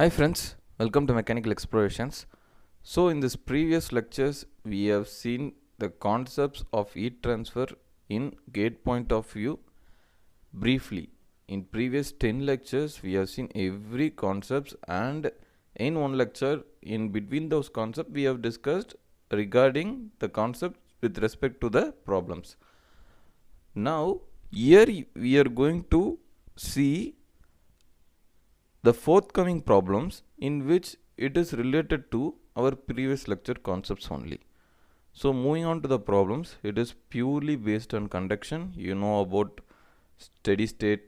Hi friends, welcome to Mechanical Explorations. So in this previous lectures we have seen the concepts of heat transfer in gate point of view briefly. In previous 10 lectures we have seen every concepts, and in one lecture in between those concepts we have discussed regarding the concept with respect to the problems. Now here we are going to see the forthcoming problems in which it is related to our previous lecture concepts only. So moving on to the problems, it is purely based on conduction. You know about steady state,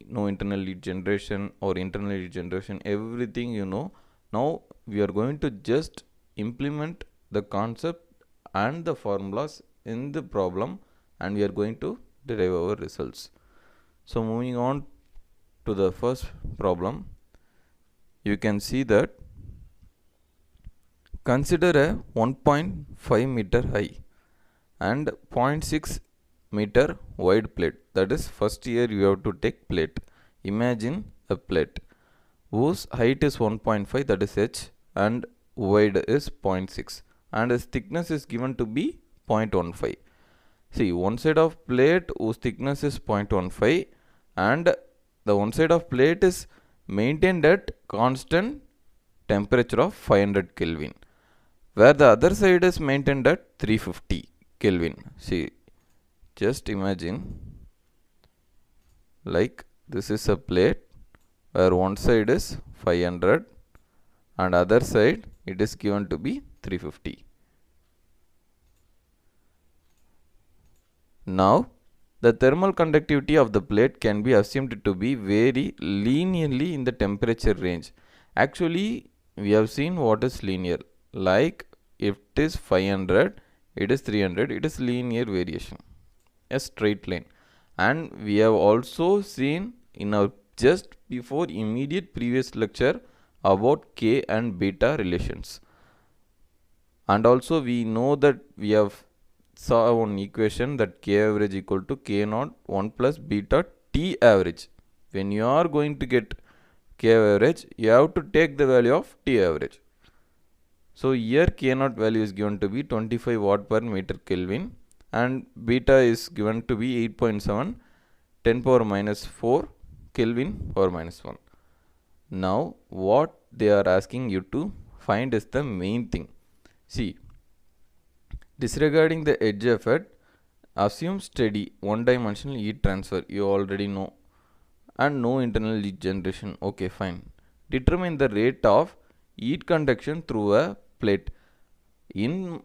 no internal heat generation or internal heat generation, everything you know. Now we are going to just implement the concept and the formulas in the problem, and we are going to derive our results. So moving on to the first problem, you can see that consider a 1.5 meter high and 0.6 meter wide plate. That is, first here you have to take plate. Imagine a plate whose height is 1.5, that is h, and wide is 0.6, and its thickness is given to be 0.15. See, one side of plate whose thickness is 0.15 and the one side of plate is maintained at constant temperature of 500 Kelvin, where the other side is maintained at 350 Kelvin. See, just imagine like this is a plate where one side is 500 and other side it is given to be 350. Now the thermal conductivity of the plate can be assumed to be very linearly in the temperature range. Actually, we have seen what is linear. Like if it is 500, it is 300, it is linear variation, a straight line. And we have also seen in our just before immediate previous lecture about K and beta relations. And also we know that we have saw one equation that K average equal to K naught 1 plus beta T average. When you are going to get K average, you have to take the value of T average. So here K naught value is given to be 25 watt per meter Kelvin and beta is given to be 8.7 10 power minus 4 Kelvin power minus 1. Now what they are asking you to find is the main thing. See, disregarding the edge effect, assume steady one-dimensional heat transfer, you already know, and no internal heat generation. Okay, fine. Determine the rate of heat conduction through a plate. In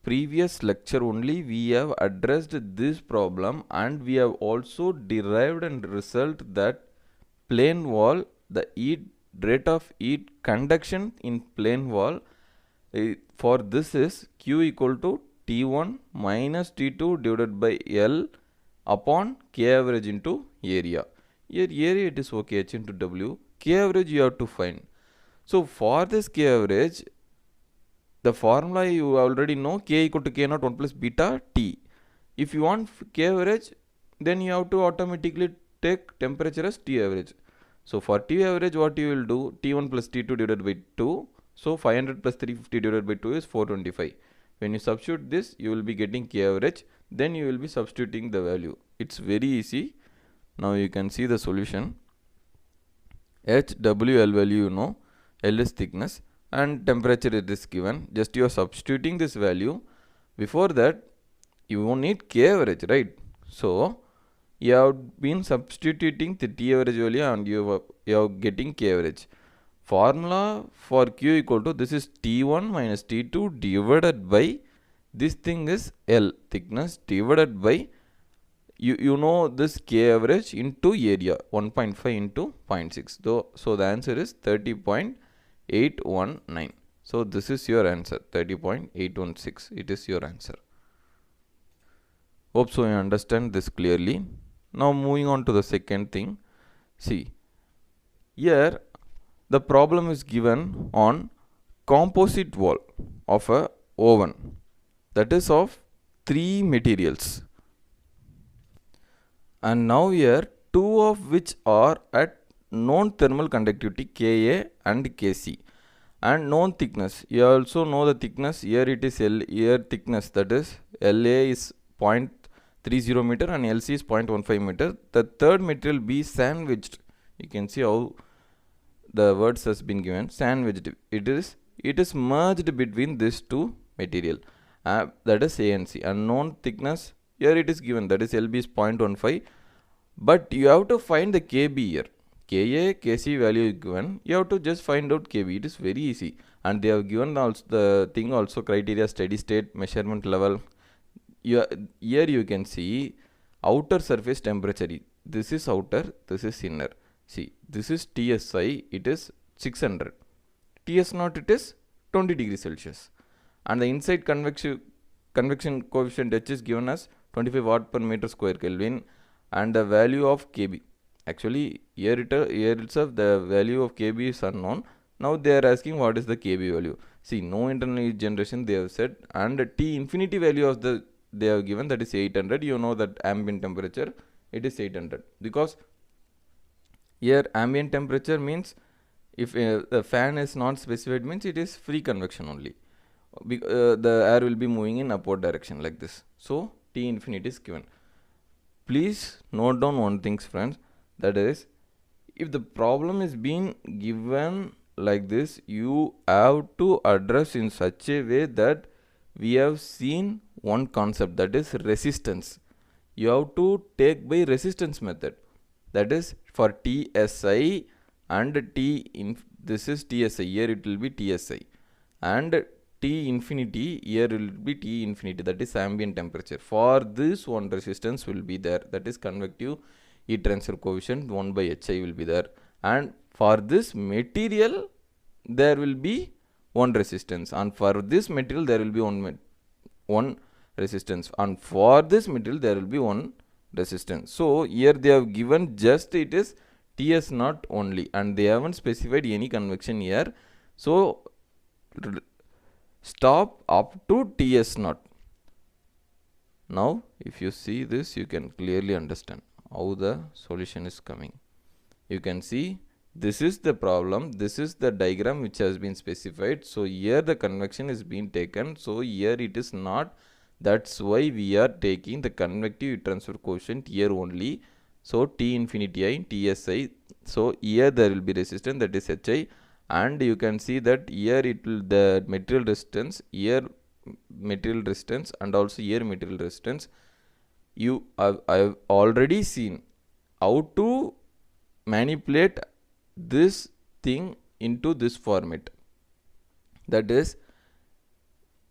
previous lecture only we have addressed this problem, and we have also derived and result that plane wall, the rate of heat conduction in plane wall for this is Q equal to T1 minus T2 divided by L upon K average into area. Here area it is okay, H into W. K average you have to find. So for this K average, the formula you already know, K equal to K naught 1 plus beta T. If you want K average, then you have to automatically take temperature as T average. So for T average what you will do, T1 plus T2 divided by 2. So 500 plus 350 divided by 2 is 425. When you substitute this, you will be getting K average. Then you will be substituting the value. It's very easy. Now you can see the solution. HWL value you know, L is thickness and temperature it is given. Just you are substituting this value. Before that, you won't need K average, right? So you have been substituting the T average value and you are getting K average. Formula for Q equal to, this is T1 minus T2 divided by, this thing is L, thickness, divided by, you know this K average into area, 1.5 into 0.6. So the answer is 30.819. So this is your answer, 30.816. It is your answer. Hope so you understand this clearly. Now moving on to the second thing. See, here the problem is given on composite wall of a oven, that is of 3 materials, and now here 2 of which are at known thermal conductivity Ka and Kc, and known thickness. You also know the thickness. Here it is here thickness, that is La is 0.30 meter and Lc is 0.15 meter. The third material be sandwiched. You can see how the words has been given, sandwiched. It is merged between these two material, that is A and C. And known thickness, here it is given, that is Lb is 0.15, but you have to find the Kb here. Ka, Kc value is given, you have to just find out Kb. It is very easy, and they have given also the thing also, criteria, steady state, measurement level. Here you can see outer surface temperature. This is outer, this is inner. See, this is TSI, it is 600. TS naught, it is 20 degrees Celsius. And the inside convection coefficient H is given as 25 watt per meter square Kelvin, and the value of Kb. Actually, here itself the value of Kb is unknown. Now they are asking what is the Kb value. See, no internal heat generation they have said, and T infinity value of the they have given, that is 800. You know that ambient temperature, it is 800, because here ambient temperature means if the fan is not specified, means it is free convection only. The air will be moving in upward direction like this. So T infinity is given. Please note down one thing, friends, that is, if the problem is being given like this, you have to address in such a way that we have seen one concept, that is resistance. You have to take by resistance method, that is for TSI and this is TSI, here it will be TSI, and T infinity, here will be T infinity, that is ambient temperature. For this one resistance will be there, that is convective heat transfer coefficient 1 by Hi will be there, and for this material there will be one resistance, and for this material there will be one resistance, and for this material there will be one resistance. So here they have given just it is Ts naught only, and they haven't specified any convection here. So stop up to Ts naught. Now if you see this, you can clearly understand how the solution is coming. You can see this is the problem, this is the diagram which has been specified. So here the convection is being taken, so here it is not. That's why we are taking the convective heat transfer coefficient here only. So T infinity I, TSI. So here there will be resistance, that is Hi, and you can see that here it will the material resistance, here material resistance, and also here material resistance. I've already seen how to manipulate this thing into this format, that is,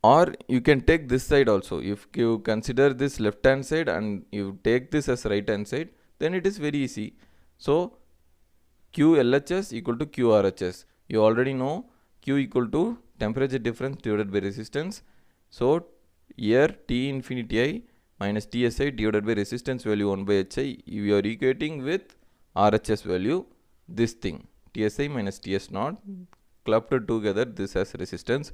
or you can take this side also. If you consider this left hand side and you take this as right hand side, then it is very easy. So QLHS equal to QRHS. You already know Q equal to temperature difference divided by resistance. So here T infinity I minus TSI divided by resistance value 1 by Hi, you are equating with RHS value, this thing TSI minus TS naught clubbed together, this as resistance.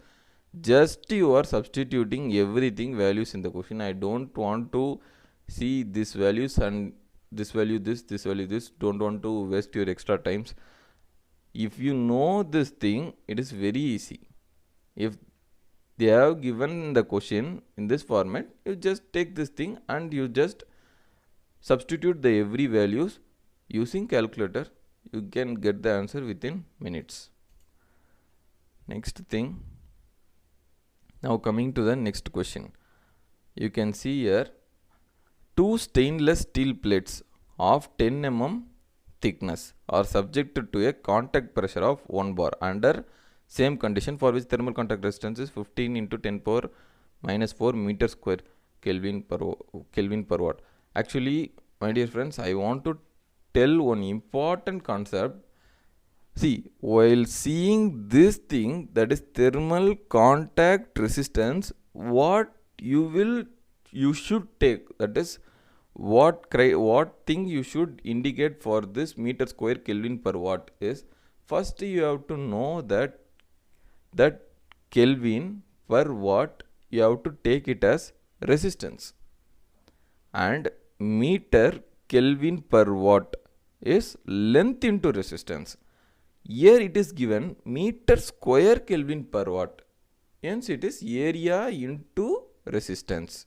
Just you are substituting everything values in the question. I don't want to see these values and this value this value this. Don't want to waste your extra times. If you know this thing, it is very easy. If they have given the question in this format, you just take this thing and you just substitute the every values using calculator. You can get the answer within minutes. Next thing, now coming to the next question, you can see here two stainless steel plates of 10 mm thickness are subjected to a contact pressure of 1 bar under same condition, for which thermal contact resistance is 15 into 10 power minus 4 meter square Kelvin per watt. Actually, my dear friends, I want to tell one important concept. See, while seeing this thing, that is thermal contact resistance, what you should take, that is what thing you should indicate for this meter square Kelvin per watt is, first you have to know that Kelvin per watt, you have to take it as resistance, and meter Kelvin per watt, is length into resistance. Here it is given meter square Kelvin per watt. Hence it is area into resistance.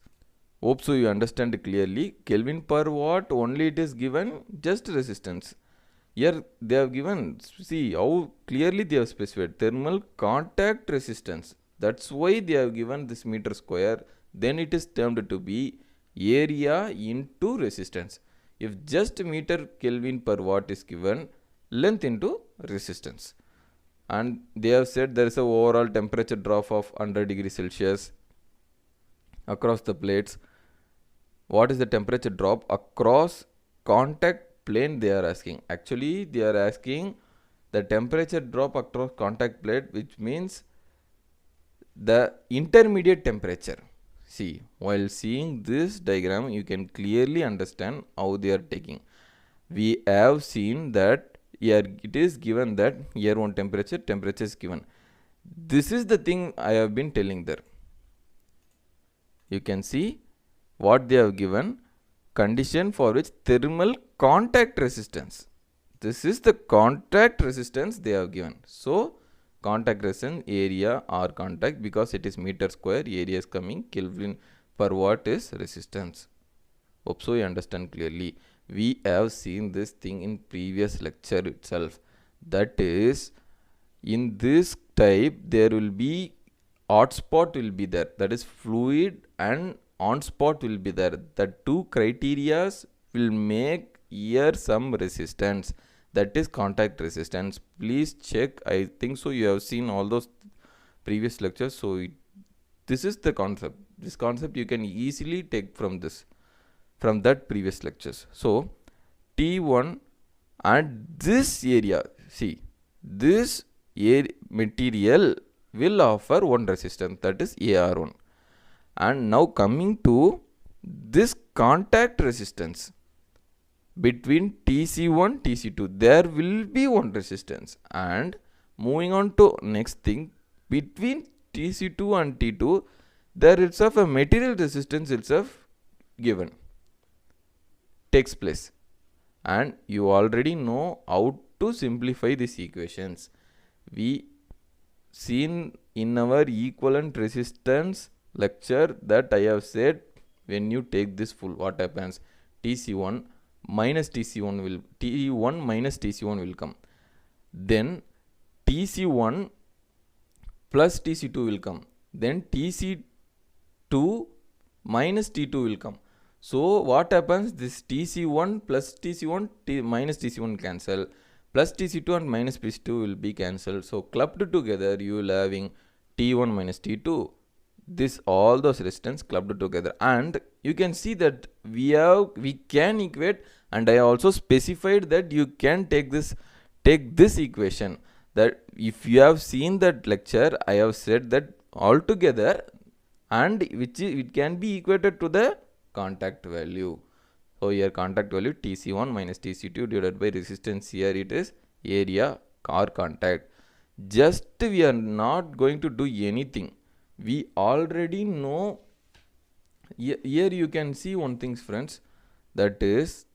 Hope so you understand clearly. Kelvin per watt only it is given just resistance. Here they have given, see how clearly they have specified thermal contact resistance. That's why they have given this meter square. Then it is termed to be area into resistance. If just meter Kelvin per watt is given, length into resistance. And they have said there is a overall temperature drop of 100 degrees Celsius across the plates. What is the temperature drop across contact plane they are asking? Actually they are asking the temperature drop across contact plate, which means the intermediate temperature. See, while seeing this diagram you can clearly understand how they are taking. We have seen that here it is given that here one temperature is given. This is the thing I have been telling there. You can see what they have given, condition for which thermal contact resistance. This is the contact resistance they have given. So contact resistance area or contact, because it is meter square, area is coming, Kelvin per watt is resistance. Hope so you understand clearly. We have seen this thing in previous lecture itself. That is, in this type there will be hot spot will be there, that is fluid, and on spot will be there. The two criterias will make here some resistance, that is contact resistance. Please check, I think so you have seen all those previous lectures. So this is the concept. This concept you can easily take from that previous lectures. So T1 and this area, see this material will offer one resistance, that is AR1. And now coming to this contact resistance between TC1 TC2, there will be one resistance. And moving on to next thing, between TC2 and T2 there itself a material resistance itself given takes place. And you already know how to simplify these equations. We seen in our equivalent resistance lecture that I have said, when you take this full, what happens? TC1 minus TC1 will, T1 minus TC1 will come. Then TC1 plus TC2 will come. Then TC2 minus T2 will come. So what happens? This TC1 plus TC1 minus TC1 cancel, plus TC2 and minus TC2 will be cancelled. So clubbed together you will having T1 minus T2. This all those resistance clubbed together, and you can see that we can equate, and I also specified that you can take this equation. That if you have seen that lecture, I have said that all together, and it can be equated to the contact value. So here contact value TC1 minus TC2 divided by resistance, here it is area or contact. Just we are not going to do anything. We already know. Here you can see one thing, friends, that is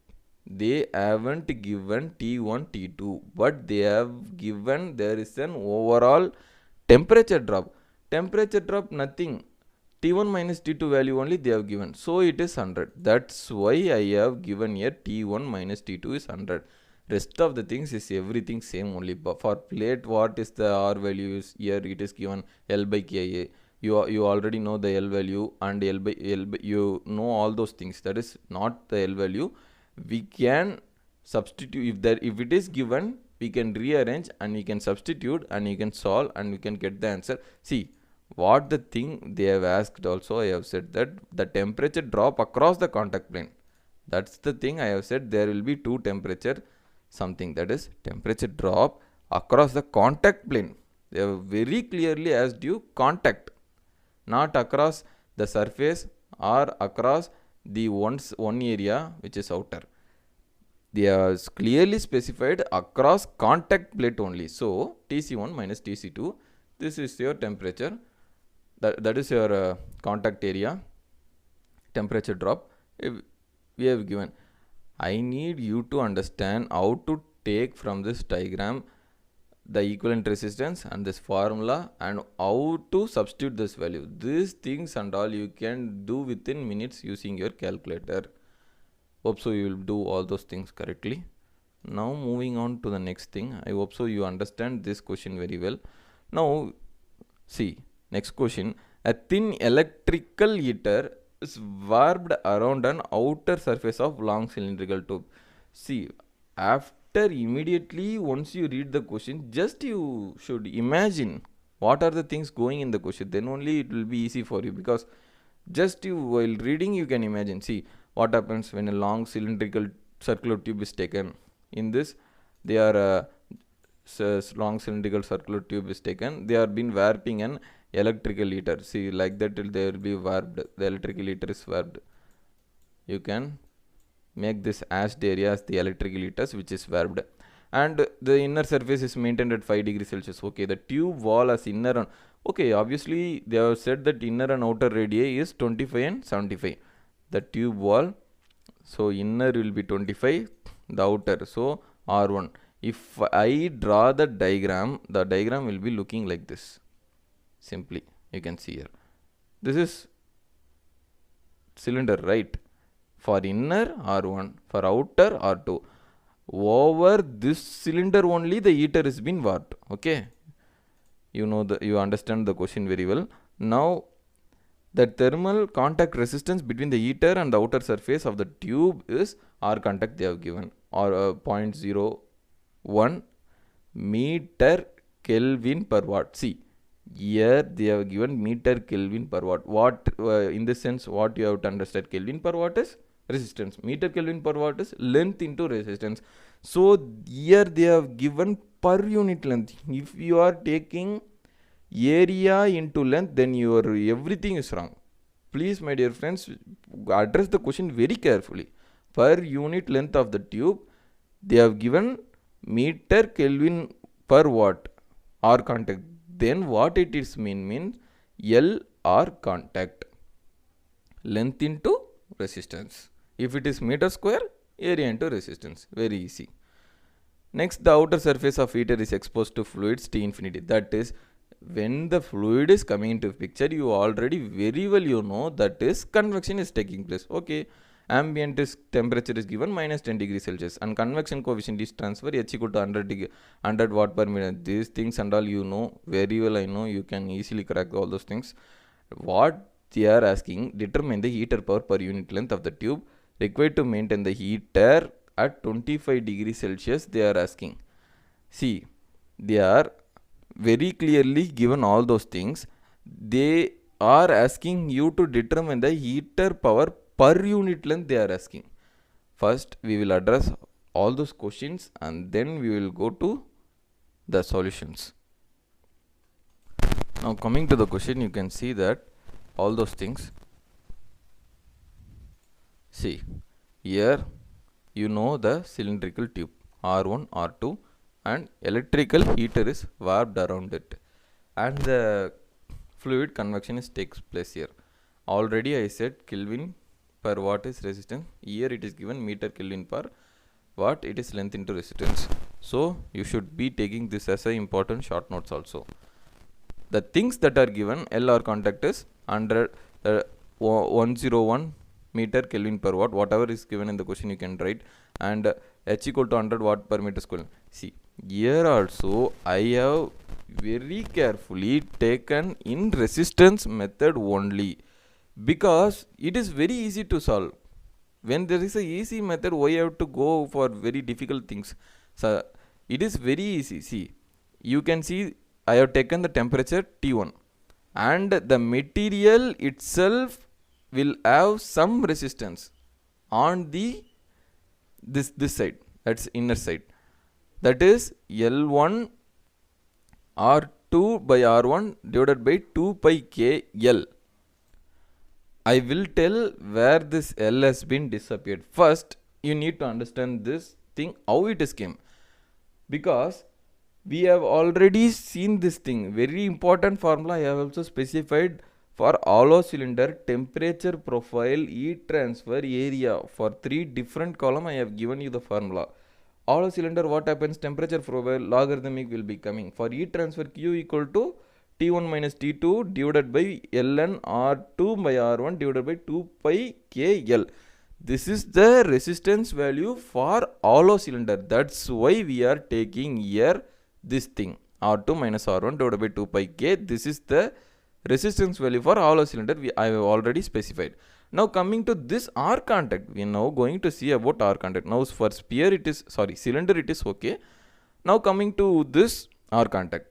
they haven't given T1 T2, but they have given there is an overall temperature drop. Temperature drop nothing, T1 minus T2 value only they have given, so it is 100. That's why I have given here T1 minus T2 is 100. Rest of the things is everything same only. But for plate, what is the R value is here, it is given L by Ka. You already know the L value, and L by you know all those things. That is not the L value. We can substitute, if it is given, we can rearrange and we can substitute and you can solve and we can get the answer. See what the thing they have asked also, I have said that the temperature drop across the contact plane. That's the thing I have said, there will be two temperature something, that is temperature drop across the contact plane. They have very clearly asked you contact, not across the surface or across the one area which is outer. They are clearly specified across contact plate only. So TC1 minus TC2, this is your temperature, that is your contact area temperature drop we have given. I need you to understand how to take from this diagram the equivalent resistance and this formula and how to substitute this value. These things and all you can do within minutes using your calculator. Hope so you will do all those things correctly. Now moving on to the next thing. I hope so you understand this question very well. Now see, next question. A thin electrical heater is warped around an outer surface of long cylindrical tube. See, after immediately once you read the question, just you should imagine what are the things going in the question. Then only it will be easy for you, because just you while reading you can imagine. See what happens when a long cylindrical circular tube is taken. In this, they are long cylindrical circular tube is taken. They are been warping an electrical heater. See, like that they will be warped. The electrical heater is warped. You can make this ashed area as the electrical heaters which is warped, and the inner surface is maintained at 5 degrees Celsius. Okay, the tube wall as inner and okay, obviously they have said that inner and outer radii is 25 and 75. The tube wall, so inner will be 25, the outer, so R1. If I draw the diagram will be looking like this. Simply you can see here, this is cylinder, right? For inner R1, for outer R2. Over this cylinder only the heater is been warped. Okay, you understand the question very well. Now the thermal contact resistance between the heater and the outer surface of the tube is R contact they have given, or 0.01 meter Kelvin per watt. See, here they have given meter Kelvin per watt. What in this sense what you have to understand, Kelvin per watt is resistance, meter Kelvin per watt is length into resistance. So here they have given per unit length. If you are taking area into length, then your everything is wrong. Please my dear friends, address the question very carefully. Per unit length of the tube they have given meter Kelvin per watt R contact. Then what it is means L R contact, length into resistance. If it is meter square, area into resistance. Very easy. Next, the outer surface of heater is exposed to fluids T infinity. That is, when the fluid is coming into picture, you already very well you know that is convection is taking place. Okay, ambient temperature is given minus 10 degrees Celsius and convection coefficient is transfer H equal to 100 watt per minute. These things and all you know very well. I know you can easily crack all those things. What they are asking, determine the heater power per unit length of the tube required to maintain the heater at 25 degrees Celsius. They are asking. See, they are very clearly given all those things. They are asking you to determine the heater power per unit length. They are asking. First we will address all those questions and then we will go to the solutions. Now coming to the question, you can see that all those things. See, here you know the cylindrical tube R1, R2 and electrical heater is warped around it and the fluid convection is takes place here. Already I said Kelvin per watt is resistance. Here it is given meter Kelvin per watt, it is length into resistance. So you should be taking this as a important short notes also. The things that are given, LR contact is 101 meter Kelvin per watt. Whatever is given in the question you can write, and H equal to 100 watt per meter square. See, here also I have very carefully taken in resistance method only, because it is very easy to solve. When there is a easy method, why you have to go for very difficult things? So it is very easy. See, you can see I have taken the temperature T1 and the material itself will have some resistance on the this side, that's inner side, that is L1 R2 by R1 divided by 2 pi k L. I will tell where this L has been disappeared. First you need to understand this thing how it is came, because we have already seen this thing. Very important formula I have also specified For hollow cylinder, temperature profile, heat transfer, area. For 3 different column, I have given you the formula. Hollow cylinder, what happens? Temperature profile logarithmic will be coming. For heat transfer, Q equal to T1 minus T2 divided by ln R2 by R1 divided by 2 pi KL. This is the resistance value for hollow cylinder. That's why we are taking here this thing. R2 minus R1 divided by 2 pi K. This is the resistance value for hollow cylinder I have already specified. Now coming to this R contact, we are now going to see about R contact. Now for sphere it is, cylinder it is okay. Now coming to this R contact.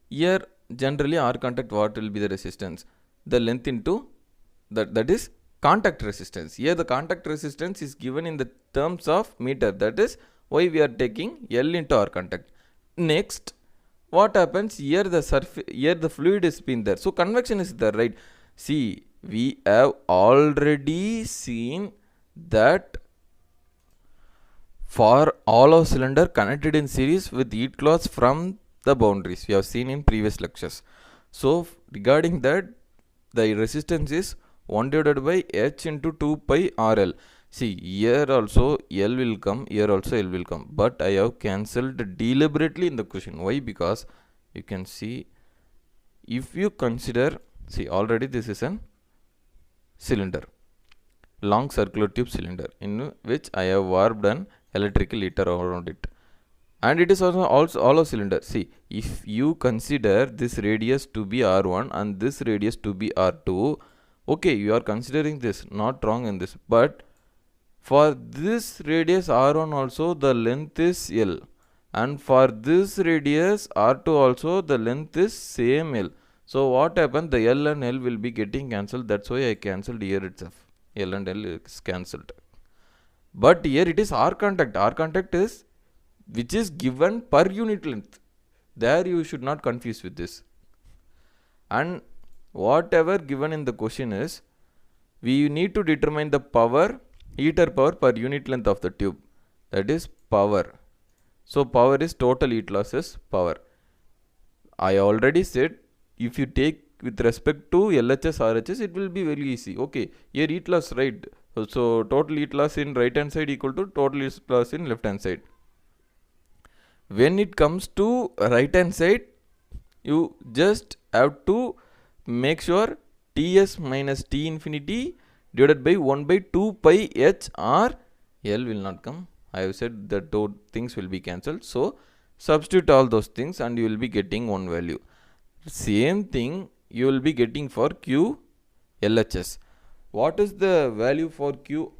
Here generally R contact, what will be the resistance? The length into that is contact resistance. Here the contact resistance is given in the terms of meter. That is why we are taking L into R contact. Next, what happens here? The surface, here the fluid is been there, so convection is there, right? See, we have already seen that for hollow cylinder connected in series with heat cloths from the boundaries, we have seen in previous lectures. So regarding that, the resistance is 1 divided by H into 2 pi RL. See, here also L will come, here also L will come, but I have cancelled deliberately in the question. Why? Because you can see, if you consider, see, already this is an cylinder, long circular tube cylinder, in which I have warped an electrical heater around it, and it is also hollow cylinder. See, if you consider this radius to be R1 and this radius to be R2, okay, you are considering this, not wrong in this, but for this radius R1 also the length is L, and for this radius R2 also the length is same L. So what happened? The L and L will be getting cancelled. That's why I cancelled here itself. L and L is cancelled. But here it is R contact. R contact is which is given per unit length. There you should not confuse with this. And whatever given in the question is, we need to determine the power, heater power per unit length of the tube. That is power. So power is total heat losses power. I already said, if you take with respect to LHS, RHS, it will be very easy. Okay, here heat loss, right? So total heat loss in right hand side equal to total heat loss in left hand side. When it comes to right hand side, you just have to make sure Ts minus T infinity divided by 1 by 2 pi H or L will not come. I have said that those things will be cancelled. So substitute all those things and you will be getting one value. Same thing you will be getting for Q LHS. What is the value for Q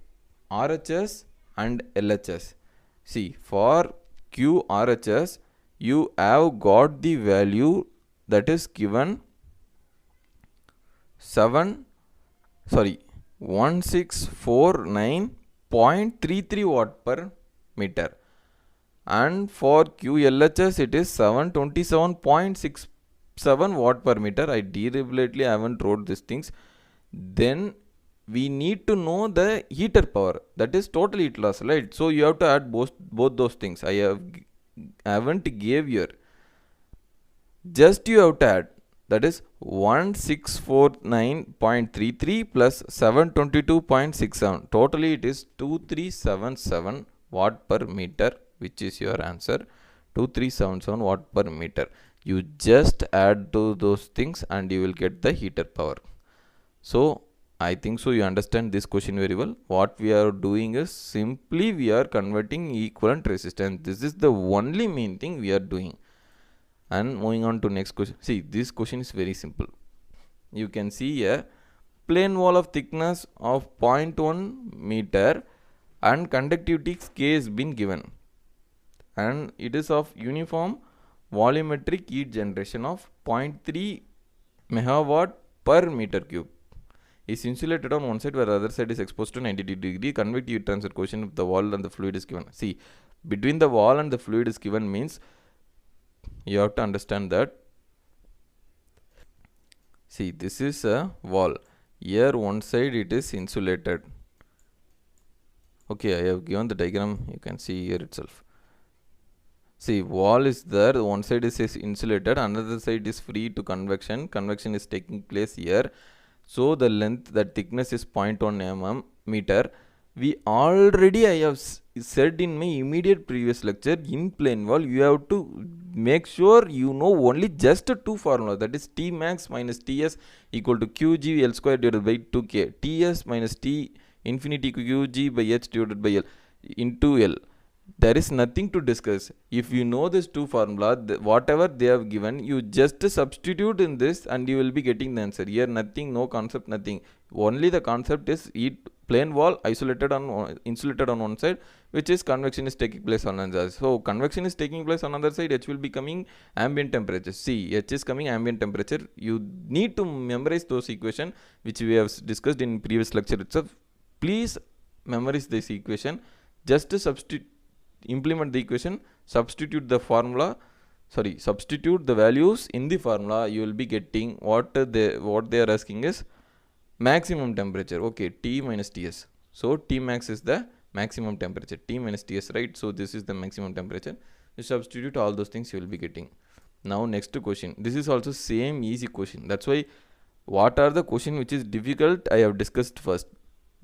RHS and LHS? See, for Q RHS you have got the value that is given 1649.33 watt per meter, and for QLHS it is 727.67 watt per meter. I deliberately haven't wrote these things. Then we need to know the heater power, that is total heat loss, right? So you have to add both those things. I haven't gave here, just you have to add, that is 1649.33 plus 722.67. Totally it is 2377 watt per meter, which is your answer. 2377 watt per meter. You just add to those things and you will get the heater power. So I think so you understand this question very well. What we are doing is simply we are converting equivalent resistance. This is the only main thing we are doing. And moving on to next question. See, this question is very simple. You can see a plane wall of thickness of 0.1 meter and conductivity K has been given, and it is of uniform volumetric heat generation of 0.3 megawatt per meter cube. Is insulated on one side where the other side is exposed to 90 degree. Convective heat transfer coefficient of the wall and the fluid is given. See, between the wall and the fluid is given means you have to understand that. See, this is a wall. Here one side it is insulated. Okay, I have given the diagram. You can see here itself. See, wall is there, one side is insulated, another side is free to convection. Convection is taking place here. So the length, that thickness is 0.1 meter. We already, I have said in my immediate previous lecture, in plane wall, you have to make sure you know only just two formulas, that is T max minus Ts equal to Qg L square divided by 2K. Ts minus T infinity Qg by H divided by L into L. There is nothing to discuss. If you know this two formula, whatever they have given, you just substitute in this and you will be getting the answer. Here nothing, no concept, nothing. Only the concept is plane wall isolated on insulated on one side, which is convection is taking place on another. So convection is taking place on another side, H will be coming ambient temperature. See, H is coming ambient temperature. You need to memorize those equation which we have discussed in previous lecture itself. Please memorize this equation. Just to implement the equation, substitute the values in the formula, you will be getting what they are asking is maximum temperature. Okay, T minus Ts. So T max is the maximum temperature, T minus Ts, right? So this is the maximum temperature. You substitute all those things, you will be getting. Now next question. This is also same easy question. That's why what are the question which is difficult I have discussed first.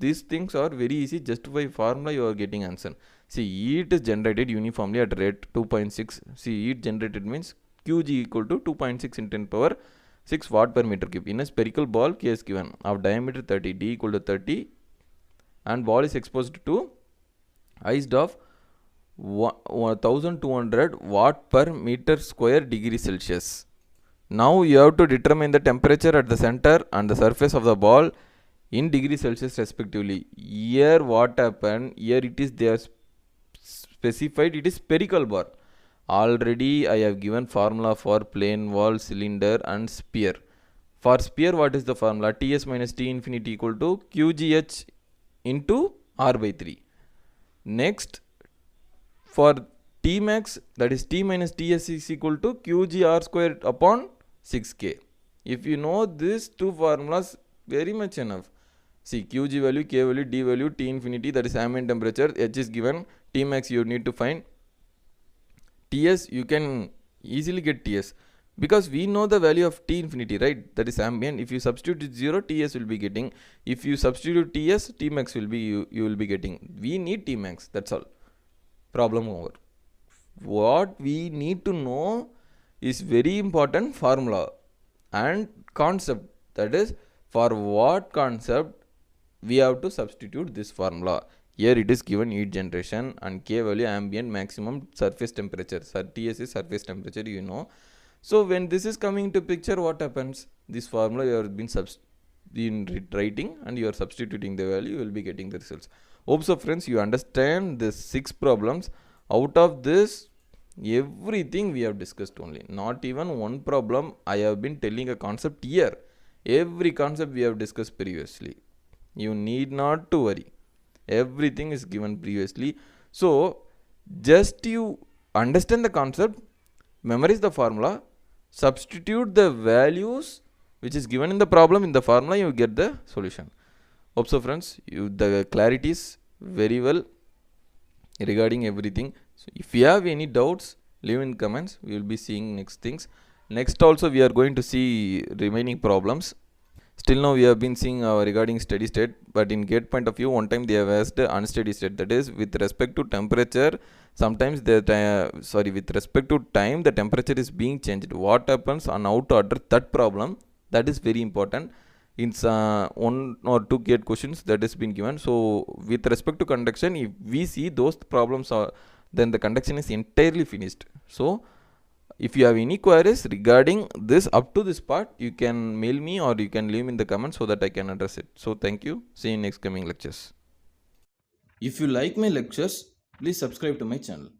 These things are very easy, just by formula you are getting answer. See, heat is generated uniformly at rate 2.6. See, heat generated means Qg equal to 2.6 in 10 power 6 watt per meter cube. In a spherical ball, K is given of diameter 30, D equal to 30, and ball is exposed to ice of 1200 watt per meter square degree Celsius. Now you have to determine the temperature at the center and the surface of the ball in degree Celsius respectively. Here what happened, here it is they are specified, it is spherical bar. Already I have given formula for plane wall, cylinder and sphere. For sphere, what is the formula? Ts minus T infinity equal to Qgh into R by 3. Next, for T max, that is T minus Ts is equal to Qg R square upon 6K. If you know these two formulas, very much enough. See, Qg value, K value, D value, T infinity, that is ambient temperature, H is given, T max you need to find. Ts, you can easily get Ts because we know the value of T infinity, right? That is ambient. If you substitute 0, Ts will be getting. If you substitute Ts, T max will be, you will be getting. We need T max, that's all. Problem over. What we need to know is very important formula and concept. That is, for what concept we have to substitute this formula. Here it is given heat generation and K value ambient maximum surface temperature. Ts is surface temperature, you know. So when this is coming to picture, what happens? This formula you have been writing and you are substituting the value, you will be getting the results. Hope so friends, you understand the 6 problems. Out of this, everything we have discussed only. Not even one problem I have been telling a concept here. Every concept we have discussed previously. You need not to worry. Everything is given previously. So just you understand the concept, memorize the formula, substitute the values which is given in the problem in the formula, you get the solution. Hope so friends, the clarity is very well regarding everything. So if you have any doubts, leave in comments. We will be seeing next things. Next also we are going to see remaining problems. Still now we have been seeing regarding steady state, but in gate point of view, one time they have asked unsteady state, that is with respect to temperature, sometimes with respect to time the temperature is being changed. What happens and how to address that problem, that is very important. In 1 or 2 gate questions that has been given. So with respect to conduction, if we see those problems are, then the conduction is entirely finished. So if you have any queries regarding this up to this part, you can mail me or you can leave in the comments so that I can address it. So thank you. See you in next coming lectures. If you like my lectures, please subscribe to my channel.